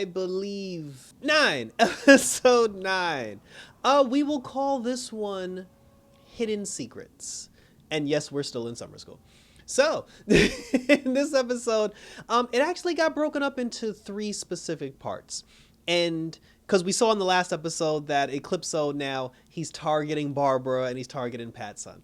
I believe, 9. Episode 9. We will call this one Hidden Secrets. And yes, we're still in summer school. So, in this episode, it actually got broken up into 3 specific parts. And because we saw in the last episode that Eclipso now, he's targeting Barbara and he's targeting Pat's son.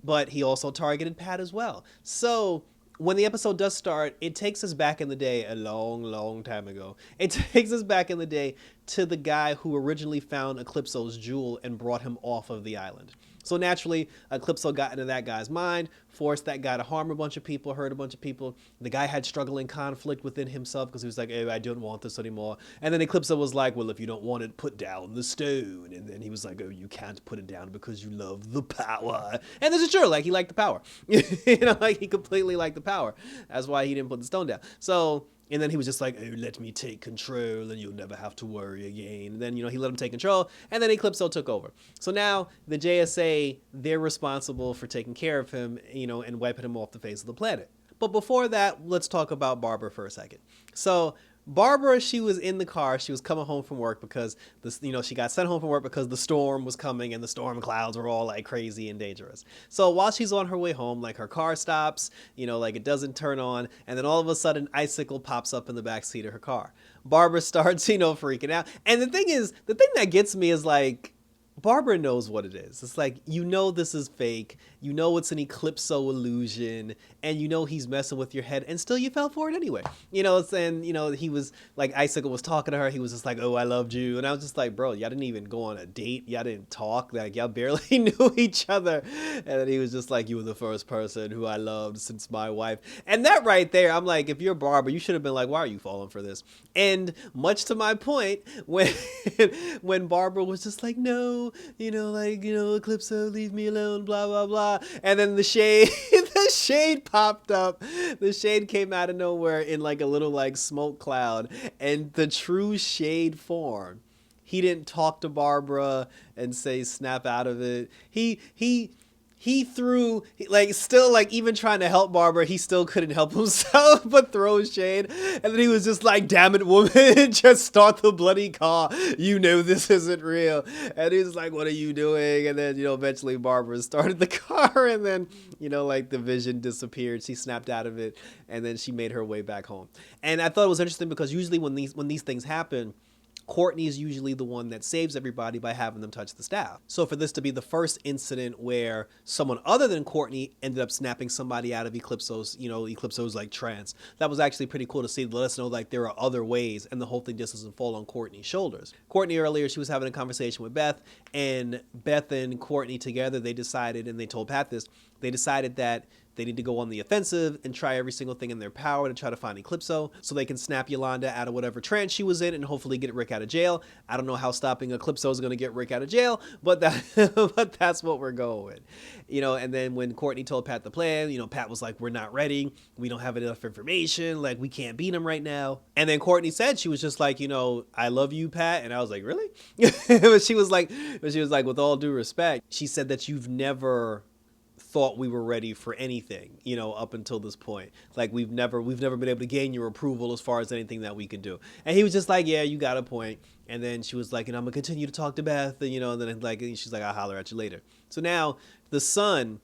But he also targeted Pat as well. So, when the episode does start, it takes us back in the day, a long, long time ago. It takes us back in the day to the guy who originally found Eclipso's jewel and brought him off of the island. So naturally, Eclipso got into that guy's mind, forced that guy to harm a bunch of people, hurt a bunch of people. The guy had struggling conflict within himself because he was like, hey, I don't want this anymore. And then Eclipso was like, well, if you don't want it, put down the stone. And then he was like, oh, you can't put it down because you love the power. And this is true, like he liked the power. Like he completely liked the power. That's why he didn't put the stone down. So, and then he was just like, oh, let me take control and you'll never have to worry again. And then, he let him take control and then Eclipso took over. So now the JSA, they're responsible for taking care of him, and wiping him off the face of the planet. But before that, let's talk about Barbara for a second. So Barbara, she was in the car. She was coming home from work because she got sent home from work because the storm was coming and the storm clouds were all like crazy and dangerous. So while she's on her way home, like her car stops, like it doesn't turn on. And then all of a sudden, Icicle pops up in the backseat of her car. Barbara starts, freaking out. And the thing that gets me is like, Barbara knows what it is. It's like, this is fake. It's an Eclipso illusion. And he's messing with your head. And still you fell for it anyway. And, he was like, Icicle was talking to her. He was just like, oh, I loved you. And I was just like, bro, y'all didn't even go on a date. Y'all didn't talk. Like, y'all barely knew each other. And then he was just like, you were the first person who I loved since my wife. And that right there, I'm like, if you're Barbara, you should have been like, why are you falling for this? And much to my point, when Barbara was just like, no, Eclipso, leave me alone, blah, blah, blah. And then the shade, the shade popped up. The shade came out of nowhere in like a little like smoke cloud. And the true shade form. He didn't talk to Barbara and say snap out of it. He threw, like, still, like, even trying to help Barbara, he still couldn't help himself but throw shade. And then he was just like, damn it, woman, just start the bloody car. This isn't real. And he was like, what are you doing? And then, eventually Barbara started the car and then, like the vision disappeared. She snapped out of it and then she made her way back home. And I thought it was interesting because usually when these things happen, Courtney is usually the one that saves everybody by having them touch the staff. So for this to be the first incident where someone other than Courtney ended up snapping somebody out of Eclipso's like trance, that was actually pretty cool to see. Let us know like there are other ways and the whole thing just doesn't fall on Courtney's shoulders. Courtney earlier, she was having a conversation with Beth, and Beth and Courtney together, they decided, and they told Pat this, they decided that they need to go on the offensive and try every single thing in their power to try to find Eclipso so they can snap Yolanda out of whatever trance she was in and hopefully get Rick out of jail. I don't know how stopping Eclipso is going to get Rick out of jail, but that's what we're going with. And then when Courtney told Pat the plan, Pat was like, we're not ready. We don't have enough information. Like, we can't beat him right now. And then Courtney said, she was just like, I love you, Pat. And I was like, really? But she was like, with all due respect, she said that you've never thought we were ready for anything, up until this point. Like we've never been able to gain your approval as far as anything that we can do. And he was just like, yeah, you got a point. And then she was like, I'm gonna continue to talk to Beth, and and then like she's like, I'll holler at you later. So now the son,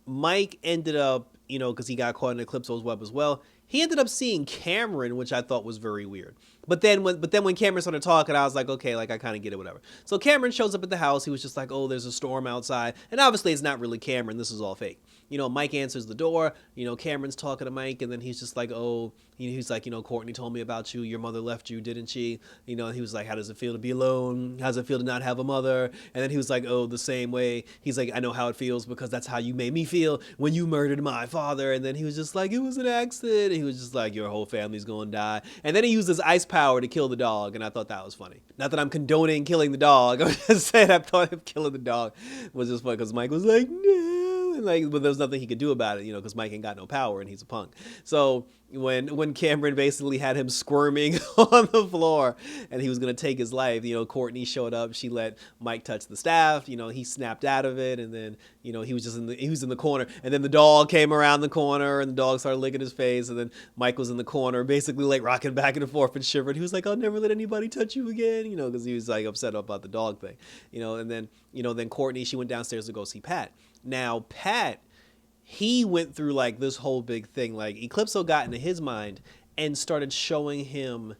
Mike, ended up, because he got caught in Eclipso's web as well, he ended up seeing Cameron, which I thought was very weird. But then when Cameron started talking, I was like, okay, like I kind of get it, whatever. So Cameron shows up at the house. He was just like, oh, there's a storm outside. And obviously it's not really Cameron. This is all fake. Mike answers the door. Cameron's talking to Mike, and then he's just like, oh, he's like, Courtney told me about you. Your mother left you, didn't she? And he was like, how does it feel to be alone? How does it feel to not have a mother? And then he was like, oh, the same way. He's like, I know how it feels because that's how you made me feel when you murdered my father. And then he was just like, it was an accident. And he was just like, your whole family's going to die. And then he used his ice power to kill the dog, and I thought that was funny. Not that I'm condoning killing the dog. I'm just saying I thought him killing the dog was just funny because Mike was like, no. But there was nothing he could do about it, because Mike ain't got no power and he's a punk. So when Cameron basically had him squirming on the floor and he was gonna take his life. Courtney showed up. She let Mike touch the staff. He snapped out of it, and then he was just he was in the corner, and then the dog came around the corner, and the dog started licking his face, and then Mike was in the corner, basically like rocking back and forth and shivering. He was like, "I'll never let anybody touch you again," because he was like upset about the dog thing, and then Courtney, she went downstairs to go see Pat. Now Pat, he went through like this whole big thing. Like Eclipso got into his mind and started showing him,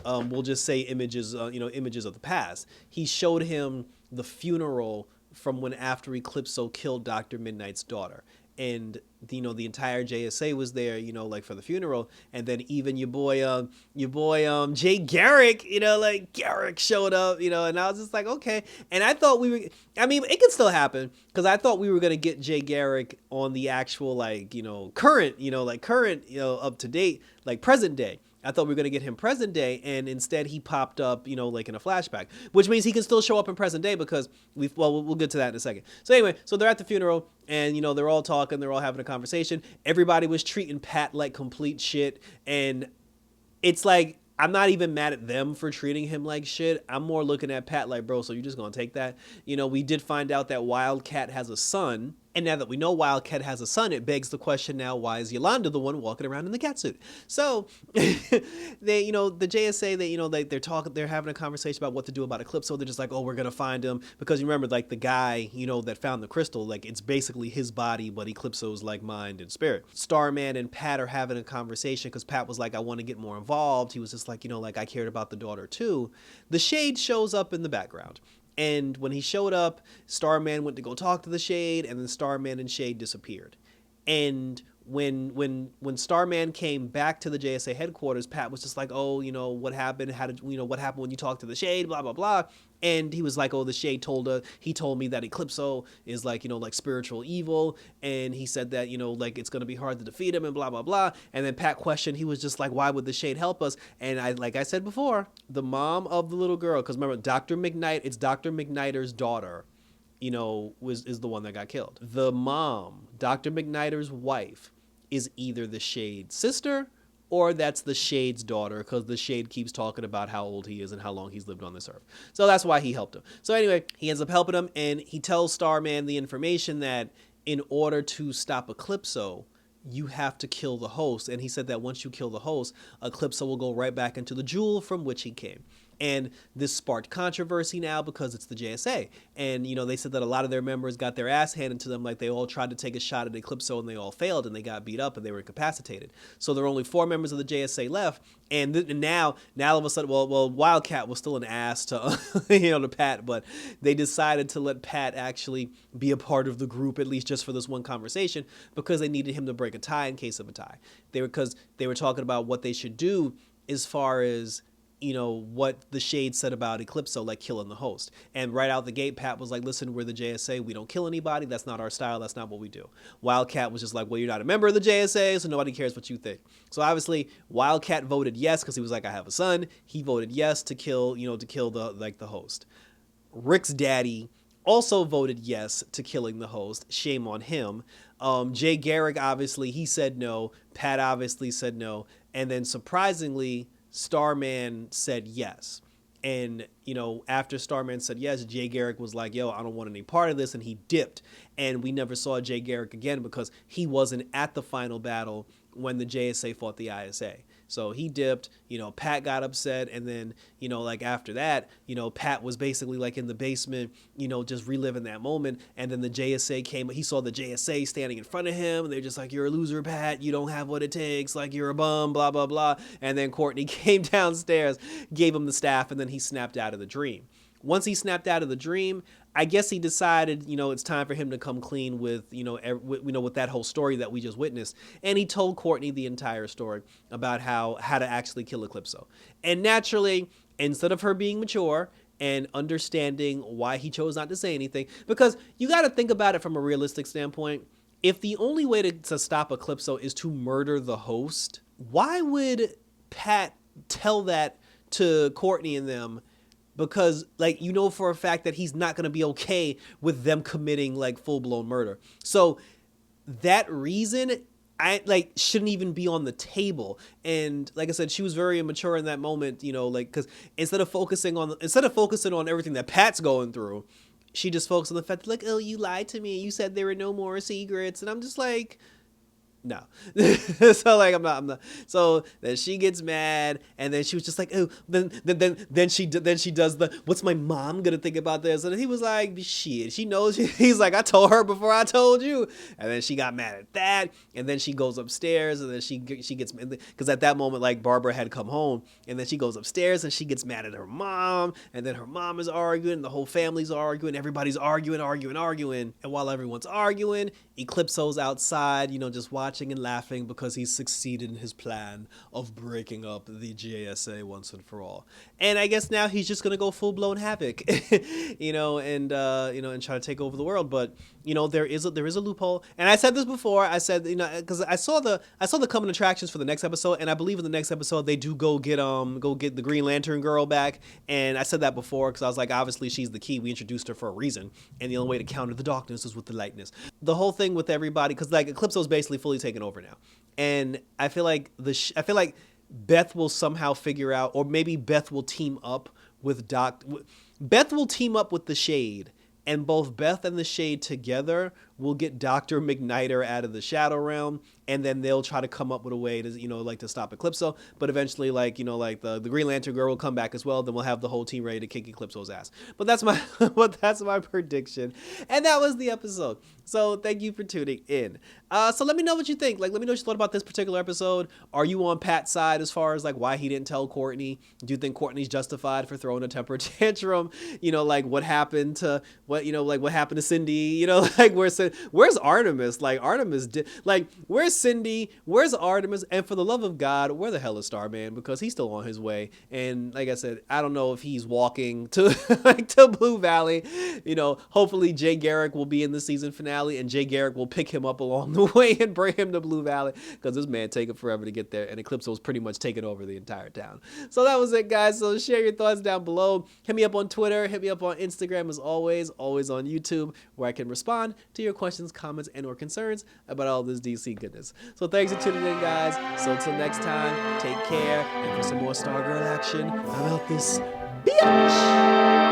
we'll just say images, images of the past. He showed him the funeral from when after Eclipso killed Dr. Mid-Nite's daughter. And the entire JSA was there, like for the funeral, and then even your boy Jay Garrick, like Garrick showed up, and I was just like, okay. And I thought it could still happen, because I thought we were gonna get Jay Garrick on the actual current, up to date, like present day. I thought we were going to get him present day, and instead he popped up, like in a flashback, which means he can still show up in present day because we'll get to that in a second. So anyway, so they're at the funeral, and, they're all talking, they're all having a conversation. Everybody was treating Pat like complete shit, and it's like, I'm not even mad at them for treating him like shit. I'm more looking at Pat like, bro, so you just gonna take that? We did find out that Wildcat has a son. And now that we know Wildcat has a son, it begs the question now, why is Yolanda the one walking around in the catsuit? So they, the JSA, they're having a conversation about what to do about Eclipso. They're just like, oh, we're going to find him. Because you remember, like the guy, that found the crystal, like it's basically his body, but Eclipso's like mind and spirit. Starman and Pat are having a conversation because Pat was like, I want to get more involved. He was just like, I cared about the daughter too. The Shade shows up in the background. And when he showed up, Starman went to go talk to the Shade, and then Starman and Shade disappeared. And when Starman came back to the JSA headquarters, Pat was just like, oh, what happened? How did what happened when you talked to the Shade? Blah blah blah. And he was like, oh, the Shade told me that Eclipso is like spiritual evil, and he said that like it's gonna be hard to defeat him and blah blah blah. And then Pat questioned, he was just like, why would the Shade help us? And like I said before, the mom of the little girl, because remember Dr. Mid-Nite, it's Dr. Mid-Niter's daughter, is the one that got killed. The mom, Dr. Mid-Niter's wife, is either the Shade's sister or that's the Shade's daughter, because the Shade keeps talking about how old he is and how long he's lived on this earth. So that's why he helped him. So anyway, he ends up helping him, and he tells Starman the information that in order to stop Eclipso, you have to kill the host. And he said that once you kill the host, Eclipso will go right back into the jewel from which he came. And this sparked controversy now because it's the JSA. And, they said that a lot of their members got their ass handed to them. Like they all tried to take a shot at Eclipso and they all failed and they got beat up and they were incapacitated. So there are only 4 members of the JSA left. And now all of a sudden, well, Wildcat was still an ass to, to Pat, but they decided to let Pat actually be a part of the group, at least just for this one conversation, because they needed him to break a tie in case of a tie. Because they were talking about what they should do as far as, what the Shade said about Eclipso, like killing the host. And right out the gate, Pat was like, listen, we're the JSA. We don't kill anybody. That's not our style. That's not what we do. Wildcat was just like, well, you're not a member of the JSA, so nobody cares what you think. So obviously, Wildcat voted yes because he was like, I have a son. He voted yes to kill the host. Rick's daddy also voted yes to killing the host. Shame on him. Jay Garrick, obviously, he said no. Pat obviously said no. And then surprisingly, Starman said yes. And, after Starman said yes, Jay Garrick was like, yo, I don't want any part of this. And he dipped. And we never saw Jay Garrick again because he wasn't at the final battle when the JSA fought the ISA. So he dipped, Pat got upset. And then, after that, Pat was basically like in the basement, just reliving that moment. And then the JSA came, he saw the JSA standing in front of him. And they're just like, you're a loser, Pat. You don't have what it takes. Like, you're a bum, blah, blah, blah. And then Courtney came downstairs, gave him the staff, and then he snapped out of the dream. Once he snapped out of the dream, I guess he decided, it's time for him to come clean with, with that whole story that we just witnessed. And he told Courtney the entire story about how to actually kill Eclipso. And naturally, instead of her being mature and understanding why he chose not to say anything, because you got to think about it from a realistic standpoint. If the only way to stop Eclipso is to murder the host, why would Pat tell that to Courtney and them? Because, for a fact that he's not going to be okay with them committing, full-blown murder. So that reason I like shouldn't even be on the table. And like I said, she was very immature in that moment, you know, like because instead of focusing on everything that Pat's going through, she just focused on the fact that like, oh, you lied to me. You said there were no more secrets, and I'm just like, no. So like I'm not. So then she gets mad, and then she was just like, oh, then she does the what's my mom gonna think about this? And he was like, shit, she knows. He's like, I told her before I told you. And then she got mad at that, and then she goes upstairs, and then she gets because at that moment like Barbara had come home, and then she goes upstairs and she gets mad at her mom, and then her mom is arguing, the whole family's arguing, everybody's arguing, and while everyone's arguing, Eclipso's outside, you know, just watching and laughing because he's succeeded in his plan of breaking up the JSA once and for all. And I guess now he's just gonna go full blown havoc, and try to take over the world. But you know, there is a loophole. And I said this before. I said, you know, because I saw the coming attractions for the next episode, and I believe in the next episode they do go get the Green Lantern girl back. And I said that before because I was like, obviously she's the key. We introduced her for a reason, and the only way to counter the darkness is with the lightness. The whole thing with everybody, because like Eclipso's basically fully taken over now, and I feel like Beth will somehow figure out, or maybe Beth will team up with Beth will team up with the Shade, and both Beth and the Shade together will get Dr. Mid-Nite out of the Shadow Realm, and then they'll try to come up with a way to, you know, like to stop Eclipso. But eventually, like, you know, like the Green Lantern girl will come back as well. Then we'll have the whole team ready to kick Eclipso's ass. But that's my that's my prediction. And that was the episode. So thank you for tuning in. So let me know what you think. Like, let me know what you thought about this particular episode. Are you on Pat's side as far as like why he didn't tell Courtney? Do you think Courtney's justified for throwing a temper tantrum? You know, like what happened to Cindy? You know, like where's Artemis? Like Artemis like where's Cindy? Where's Artemis? And for the love of God, where the hell is Starman? Because he's still on his way. And like I said, I don't know if he's walking to to Blue Valley. You know, hopefully Jay Garrick will be in the season finale, and Jay Garrick will pick him up along the way and bring him to Blue Valley, because this man taking forever to get there, and Eclipso was pretty much taking over the entire town. So that was it, guys. So share your thoughts down below. Hit me up on Twitter. Hit me up on Instagram as always on YouTube, where I can respond to your questions, comments, and or concerns about all this DC goodness. So thanks for tuning in, guys. So until next time, take care, and for some more Stargirl action, I'm out this bitch.